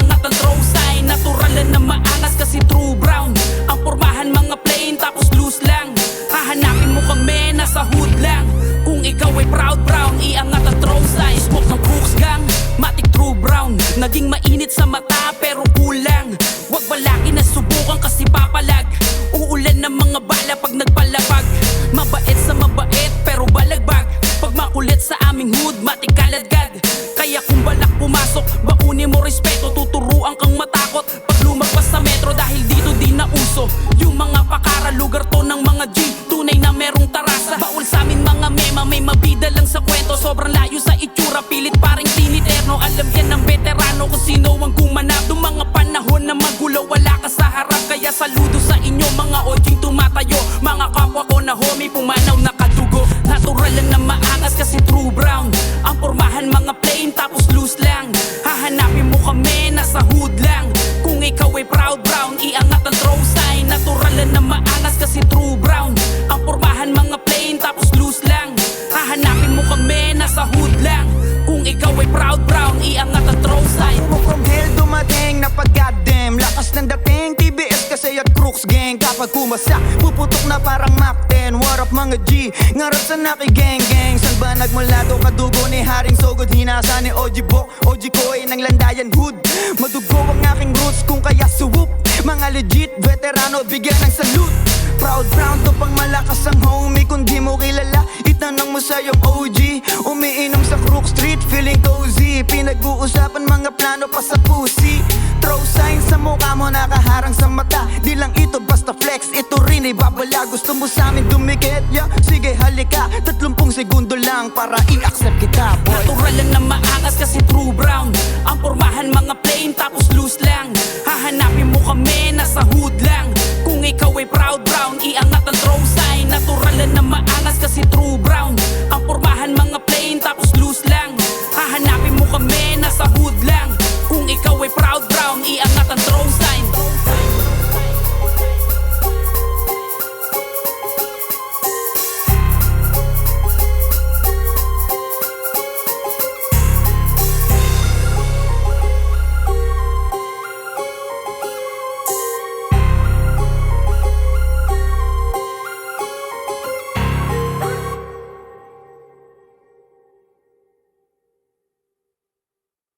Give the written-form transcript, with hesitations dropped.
iangat ang throw sign. Naturalan na maangas kasi true brown. Ang pormahan mga plain tapos loose lang. Hahanapin mo kami, nasa hood lang. Kung ikaw ay proud brown, iangat ang throw sign. Smoke ng Crooks gang, matik true brown. Naging mainit sa mata pero kulang. Wag balaki na subukan kasi papalag. Uulan ng mga bala pag nagpalapag. Mabait sa mabait pero balagbag. Pag makulit sa aming hood, matik kaladgad. Kaya kung balak pumasok, bakunin mo respeto. Tuturuan kang matakot pag lumagpas sa metro. Dahil dito di na uso yung mga pakara. Lugar to ng mga G, tunay na merong tarasa. Baul sa amin mga mema, may mabida lang sa kwento. Sobrang layo sa itsura, pilit paring tiniterno. Alam yan ng veterano kung sino ang gumanap. Noong mga panahon na magulo, wala ka sa harap. Kaya saludo sa inyo mga ojing tumatayo. Mga kapwa ko na homie, pumanaw na kadugo. Natural lang na maangas kasi true brown. Ang pormahan mga plain tapos loose lang. Hahanapin mo kami, nasa hood lang. Kung ikaw ay proud brown, iangat ang throw sign. Natural lang na maangas kasi true brown. Ang pormahan mga plain tapos loose lang. Hahanapin mo kami, nasa hood lang. Kung ikaw ay proud brown, iangat ang throw sign. From hell dumating na pag-goddamn. Lakas ng dating, TBS kasi at Crooks gang. Kapag kumasa, puputok na parang Mac 10. What up mga G, ngarap sa naki-gang-gang. Saan ba nagmula to kadugo ni Haring Sogod? Hinasa ni OG Bo, OG ko ay ng Landayan Hood. Madugo ang aking roots kung kaya suwup. Mga legit, veterano, bigyan ng salute. Proud brown to pang malakas ang homie. Kung di mo kilala, itanong mo sa iyong OG. Umiinom sa Crook Street, feeling cozy. Pinag-uusapan mga plano pa sa pussy. Throw sign sa mukha mo, nakaharang sa mata. Di lang ito basta flex, ito rin ay babala. Gusto mo sa amin dumikit, yeah? Sige halika, 30 segundo lang para i-accept kita, boy. Natural lang na maangas kasi true brown. Ang pormahan mga plain tapos loose lang. Hahanapin mo kami, nasa hood lang. Kung ikaw ay proud brown, iangat ang throw sign. Natural lang na maangas kasi true brown. Ang pormahan mga plain tapos loose lang. Hahanapin mo kami, nasa hood lang. Kung ikaw ay proud brown, iangat ang throw sign.